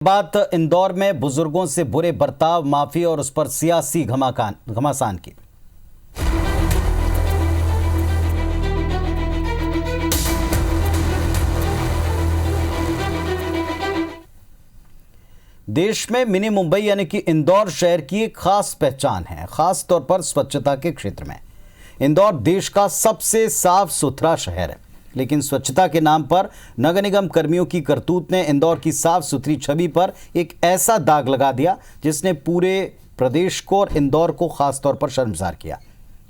बात इंदौर में बुजुर्गों से बुरे बर्ताव, माफी और उस पर सियासी घमासान की। देश में मिनी मुंबई यानी कि इंदौर शहर की एक खास पहचान है, खास तौर पर स्वच्छता के क्षेत्र में। इंदौर देश का सबसे साफ सुथरा शहर है, लेकिन स्वच्छता के नाम पर नगर निगम कर्मियों की करतूत ने इंदौर की साफ सुथरी छवि पर एक ऐसा दाग लगा दिया जिसने पूरे प्रदेश को और इंदौर को खास तौर पर शर्मसार किया।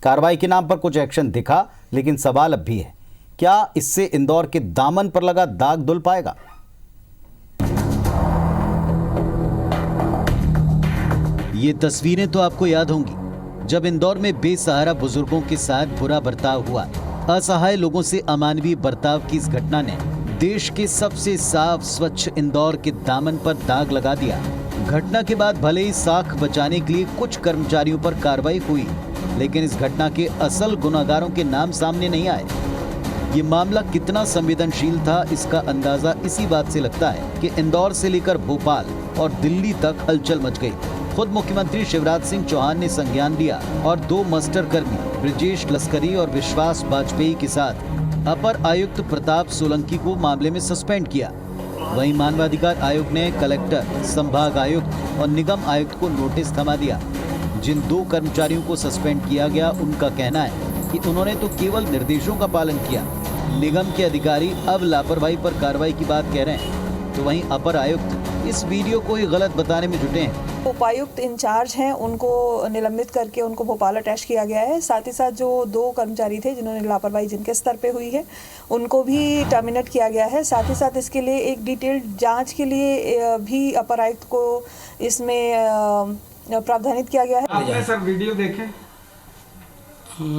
कार्रवाई के नाम पर कुछ एक्शन दिखा, लेकिन सवाल अब भी है, क्या इससे इंदौर के दामन पर लगा दाग धुल पाएगा? ये तस्वीरें तो आपको याद होंगी, जब इंदौर में बेसहारा बुजुर्गों के साथ बुरा बर्ताव हुआ। असहाय लोगों से अमानवीय बर्ताव की इस घटना ने देश के सबसे साफ स्वच्छ इंदौर के दामन पर दाग लगा दिया। घटना के बाद भले ही साख बचाने के लिए कुछ कर्मचारियों पर कार्रवाई हुई, लेकिन इस घटना के असल गुनाहगारों के नाम सामने नहीं आए। ये मामला कितना संवेदनशील था, इसका अंदाजा इसी बात से लगता है कि इंदौर से लेकर भोपाल और दिल्ली तक हलचल मच गई। खुद मुख्यमंत्री शिवराज सिंह चौहान ने संज्ञान लिया और 2 मास्टर कर्मी ब्रिजेश लस्करी और विश्वास वाजपेयी के साथ अपर आयुक्त प्रताप सोलंकी को मामले में सस्पेंड किया। वहीं मानवाधिकार आयोग ने कलेक्टर, संभाग आयुक्त और निगम आयुक्त को नोटिस थमा दिया। जिन 2 कर्मचारियों को सस्पेंड किया गया, उनका कहना है कि उन्होंने तो केवल निर्देशों का पालन किया। निगम के अधिकारी अब लापरवाही पर कार्रवाई की बात कह रहे हैं, तो वहीं अपर आयुक्त इस वीडियो को ही गलत बताने में जुटे हैं। उपायुक्त इंचार्ज हैं, उनको निलंबित करके उनको भोपाल अटैच किया गया है। साथ ही साथ जो 2 कर्मचारी थे जिन्होंने लापरवाही जिनके स्तर पे हुई है, उनको भी टर्मिनेट किया गया है। साथ ही साथ इसके लिए एक डिटेल्ड जांच के लिए भी अपर आयुक्त को इसमें प्रावधानित किया गया है। आपने सर वीडियो देखे?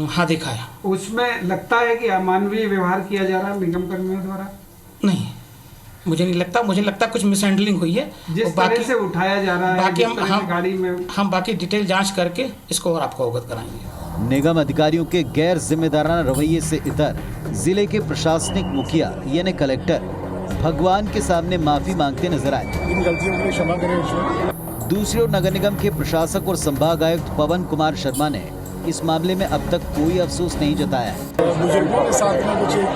हाँ, देखा है। उसमें लगता है कि अमानवीय व्यवहार किया जा रहा है निगम कर्मियों द्वारा? नहीं, मुझे नहीं लगता। मुझे लगता कुछ मिसहैंडलिंग हुई है। जिस तरह से उठाया जा रहा है, बाकी हम गाड़ी में हम बाकी डिटेल जांच करके इसको और आपको अवगत कराएंगे। निगम अधिकारियों के गैर जिम्मेदाराना रवैये से इतर जिले के प्रशासनिक मुखिया यानी कलेक्टर भगवान के सामने माफी मांगते नजर आए। इन गलतियों के लिए क्षमा करें। दूसरी ओर नगर निगम के प्रशासक और संभाग आयुक्त पवन कुमार शर्मा ने इस मामले में अब तक कोई अफसोस नहीं जताया। बुजुर्गों के साथ में कुछ एक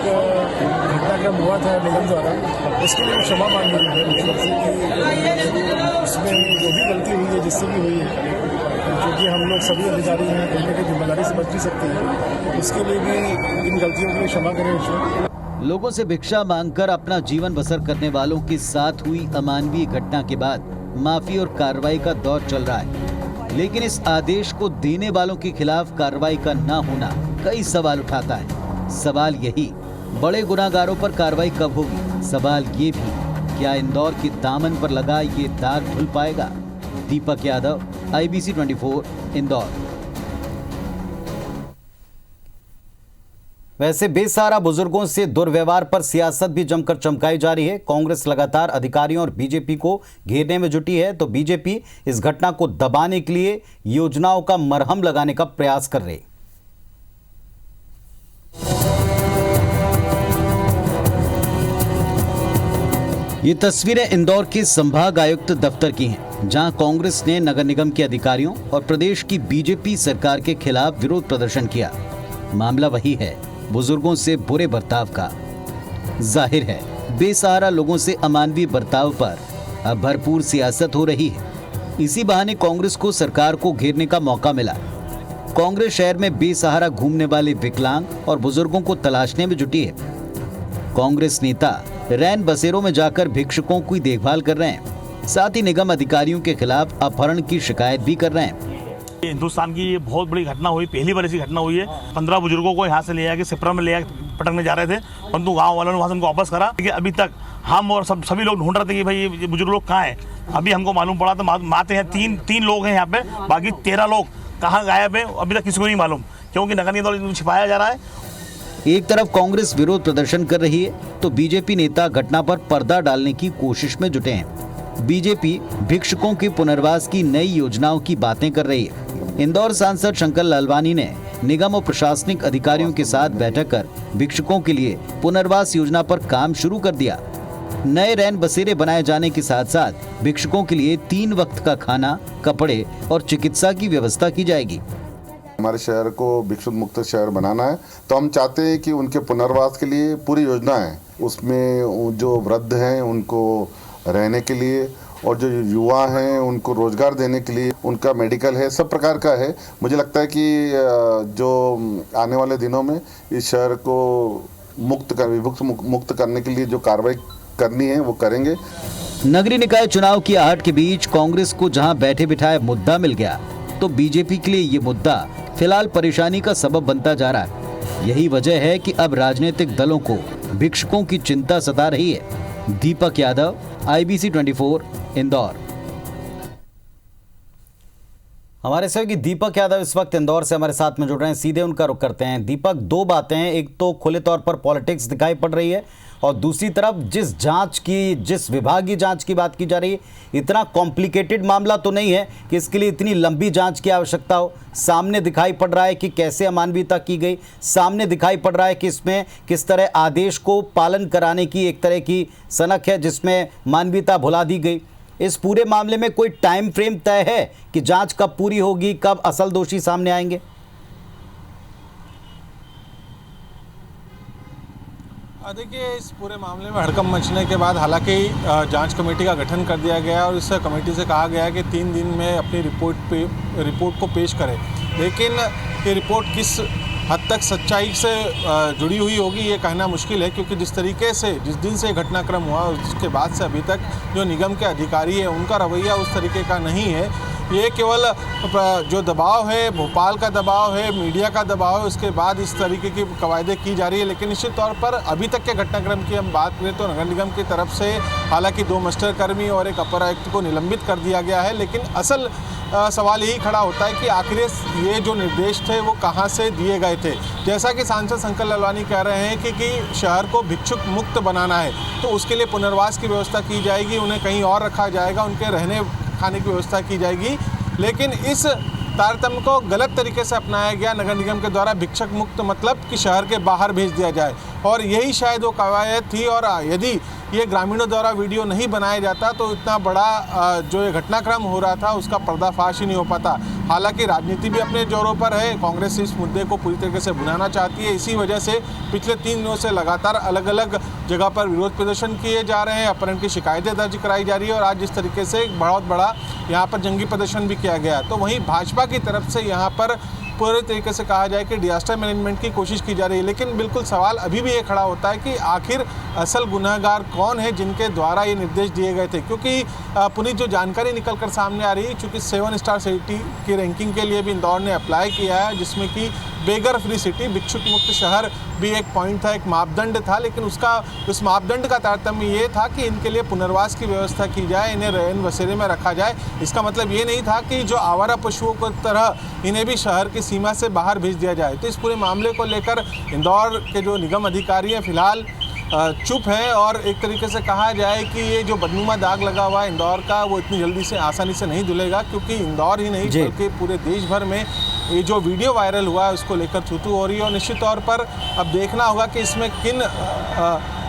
घटनाक्रम हुआ था निगम द्वारा, उसके लिए क्षमा मांगी गई है मुख्यमंत्री की। उसमें जो भी गलती हुई है, जिससे भी हुई है, क्योंकि हम लोग सभी अधिकारी हैं, कहीं ना कहीं जिम्मेदारी से बच नहीं सकते हैं, उसके लिए भी इन गलतियों के लिए क्षमा करें। लोगों से भिक्षा मांगकर अपना जीवन बसर करने वालों के साथ हुई अमानवीय घटना के बाद माफी और कार्रवाई का दौर चल रहा है, लेकिन इस आदेश को देने वालों के खिलाफ कार्रवाई का न होना कई सवाल उठाता है। सवाल यही, बड़े गुनाहगारों पर कार्रवाई कब होगी? सवाल ये भी, क्या इंदौर के दामन पर लगा ये दाग धुल पाएगा? दीपक यादव, IBC 24, इंदौर। वैसे बेसहारा बुजुर्गों से दुर्व्यवहार पर सियासत भी जमकर चमकाई जा रही है। कांग्रेस लगातार अधिकारियों और बीजेपी को घेरने में जुटी है, तो बीजेपी इस घटना को दबाने के लिए योजनाओं का मरहम लगाने का प्रयास कर रही है। ये तस्वीरें इंदौर के संभाग आयुक्त दफ्तर की हैं, जहां कांग्रेस ने नगर निगम के अधिकारियों और प्रदेश की बीजेपी सरकार के खिलाफ विरोध प्रदर्शन किया। मामला वही है, बुजुर्गों से बुरे बर्ताव का। जाहिर है बेसहारा लोगों से अमानवीय बर्ताव पर अब भरपूर सियासत हो रही है। इसी बहाने कांग्रेस को सरकार को घेरने का मौका मिला। कांग्रेस शहर में बेसहारा घूमने वाले विकलांग और बुजुर्गों को तलाशने में जुटी है। कांग्रेस नेता रैन बसेरों में जाकर भिक्षुकों की देखभाल कर रहे हैं, साथ ही निगम अधिकारियों के खिलाफ अपहरण की शिकायत भी कर रहे हैं। हिंदुस्तान की ये बहुत बड़ी घटना हुई, पहली बार ऐसी घटना हुई है। 15 बुजुर्गों को यहाँ से ले आके सिपरा में ले आके पटकने जा रहे थे, परंतु गांव वालों ने वहाँ से उनको वापस करा। लेकिन अभी तक हम और सभी लोग ढूंढ रहे थे कि भाई ये बुजुर्ग लोग कहाँ हैं। अभी हमको मालूम पड़ा तो माते हैं तीन लोग हैं यहाँ पे, बाकी 13 लोग कहाँ गायब है अभी तक किसी को नहीं मालूम, क्योंकि नगर निगम द्वारा छिपाया जा रहा है। एक तरफ कांग्रेस विरोध प्रदर्शन कर रही है, तो बीजेपी नेता घटना पर पर्दा डालने की कोशिश में जुटे हैं। बीजेपी भिक्षुकों के पुनर्वास की नई योजनाओं की बातें कर रही है। इंदौर सांसद शंकर लालवानी ने निगम और प्रशासनिक अधिकारियों के साथ बैठक कर भिक्षुकों के लिए पुनर्वास योजना पर काम शुरू कर दिया। नए रैन बसेरे बनाए जाने के साथ साथ भिक्षुकों के लिए 3 वक्त का खाना, कपड़े और चिकित्सा की व्यवस्था की जाएगी। हमारे शहर को भिक्षुक मुक्त शहर बनाना है, तो हम चाहते हैं कि उनके पुनर्वास के लिए पूरी योजना है। उसमें जो वृद्ध हैं उनको रहने के लिए और जो युवा हैं उनको रोजगार देने के लिए, उनका मेडिकल है, सब प्रकार का है। मुझे लगता है कि जो आने वाले दिनों में इस शहर को विभक्त मुक्त करने के लिए जो कार्रवाई करनी है वो करेंगे। नगरीय निकाय चुनाव की आहट के बीच कांग्रेस को जहां बैठे बिठाए मुद्दा मिल गया, तो बीजेपी के लिए ये मुद्दा फिलहाल परेशानी का सबब बनता जा रहा है। यही वजह है कि अब राजनीतिक दलों को भिक्षुकों की चिंता सता रही है। दीपक यादव, IBC 24, इंदौर। हमारे सहयोगी दीपक यादव इस वक्त इंदौर से हमारे साथ में जुड़ रहे हैं, सीधे उनका रुख करते हैं। दीपक, 2 बातें हैं, एक तो खुले तौर पर पॉलिटिक्स दिखाई पड़ रही है और दूसरी तरफ जिस विभागीय जांच की बात की जा रही है, इतना कॉम्प्लिकेटेड मामला तो नहीं है कि इसके लिए इतनी लंबी जांच की आवश्यकता हो। सामने दिखाई पड़ रहा है कि कैसे अमानवीयता की गई, सामने दिखाई पड़ रहा है कि इसमें किस तरह आदेश को पालन कराने की एक तरह की सनक है जिसमें मानवीयता भुला दी गई। इस पूरे मामले में कोई टाइम फ्रेम तय है कि जांच कब पूरी होगी, कब असल दोषी सामने आएंगे? देखिए, इस पूरे मामले में हड़कंप मचने के बाद हालांकि जांच कमेटी का गठन कर दिया गया और इस कमेटी से कहा गया है कि 3 दिन में अपनी रिपोर्ट को पेश करें, लेकिन ये रिपोर्ट किस हद तक सच्चाई से जुड़ी हुई होगी ये कहना मुश्किल है, क्योंकि जिस तरीके से जिस दिन से घटनाक्रम हुआ उसके बाद से अभी तक जो निगम के अधिकारी हैं उनका रवैया उस तरीके का नहीं है। ये केवल जो दबाव है, भोपाल का दबाव है, मीडिया का दबाव है, उसके बाद इस तरीके की कवायदें की जा रही है। लेकिन निश्चित तौर पर अभी तक के घटनाक्रम की हम बात करें तो नगर निगम की तरफ से हालांकि 2 मास्टर कर्मी और एक अपर आयुक्त को निलंबित कर दिया गया है, लेकिन असल सवाल यही खड़ा होता है कि आखिर ये जो निर्देश थे वो कहाँ से दिए गए थे। जैसा कि सांसद शंकर लालवानी कह रहे हैं कि शहर को भिक्षुक मुक्त बनाना है, तो उसके लिए पुनर्वास की व्यवस्था की जाएगी, उन्हें कहीं और रखा जाएगा, उनके रहने खाने की व्यवस्था की जाएगी। लेकिन इस तारतम्य को गलत तरीके से अपनाया गया नगर निगम के द्वारा। भिक्षुक मुक्त मतलब कि शहर के बाहर भेज दिया जाए, और यही शायद वो कवायद थी। और यदि ये ग्रामीणों द्वारा वीडियो नहीं बनाया जाता तो इतना बड़ा जो ये घटनाक्रम हो रहा था उसका पर्दाफाश ही नहीं हो पाता। हालांकि राजनीति भी अपने जोरों पर है, कांग्रेस इस मुद्दे को पूरी तरीके से भुनाना चाहती है। इसी वजह से पिछले 3 दिनों से लगातार अलग अलग जगह पर विरोध प्रदर्शन किए जा रहे हैं, अपहरण की शिकायतें दर्ज कराई जा रही है, और आज जिस तरीके से एक बहुत बड़ा यहाँ पर जंगी प्रदर्शन भी किया गया। तो वहीं भाजपा की तरफ से यहाँ पर पूरे तरीके से कहा जाए कि डिजास्टर मैनेजमेंट की कोशिश की जा रही है। लेकिन बिल्कुल सवाल अभी भी ये खड़ा होता है कि आखिर असल गुनहगार कौन है जिनके द्वारा ये निर्देश दिए गए थे, क्योंकि पुनी जो जानकारी निकल कर सामने आ रही है, चूँकि 7 स्टार सिटी की रैंकिंग के लिए भी इंदौर ने अप्लाई किया है, जिसमें कि बेगर फ्री सिटी, भिक्षुक मुक्त शहर भी एक पॉइंट था, एक मापदंड था। लेकिन उस मापदंड का तारतम्य ये था कि इनके लिए पुनर्वास की व्यवस्था की जाए, इन्हें रैन बसेरे में रखा जाए। इसका मतलब ये नहीं था कि जो आवारा पशुओं की तरह इन्हें भी शहर की सीमा से बाहर भेज दिया जाए। तो इस पूरे मामले को लेकर इंदौर के जो निगम अधिकारी हैं फिलहाल चुप हैं, और एक तरीके से कहा जाए कि ये जो बदनुमा दाग लगा हुआ है इंदौर का, वो इतनी जल्दी से आसानी से नहीं धुलेगा, क्योंकि इंदौर ही नहीं बल्कि पूरे देश भर में ये जो वीडियो वायरल हुआ है उसको लेकर थू-थू हो रही है। और निश्चित तौर पर अब देखना होगा कि इसमें किन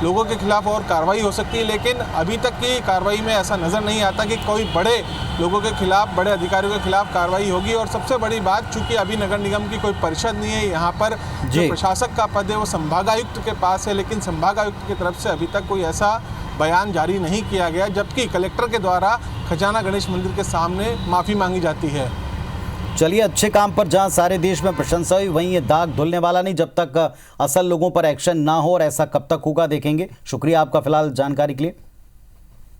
लोगों के खिलाफ और कार्रवाई हो सकती है। लेकिन अभी तक की कार्रवाई में ऐसा नज़र नहीं आता कि कोई बड़े लोगों के खिलाफ, बड़े अधिकारियों के खिलाफ कार्रवाई होगी। और सबसे बड़ी बात, चूंकि अभी नगर निगम की कोई परिषद नहीं है, यहाँ पर जो प्रशासक का पद है वो संभागायुक्त के पास है, लेकिन संभागायुक्त की तरफ से अभी तक कोई ऐसा बयान जारी नहीं किया गया, जबकि कलेक्टर के द्वारा खजाना गणेश मंदिर के सामने माफ़ी मांगी जाती है। चलिए, अच्छे काम पर जहां सारे देश में प्रशंसा हुई, वहीं ये दाग धुलने वाला नहीं जब तक असल लोगों पर एक्शन ना हो, और ऐसा कब तक होगा देखेंगे। शुक्रिया आपका फिलहाल जानकारी के लिए।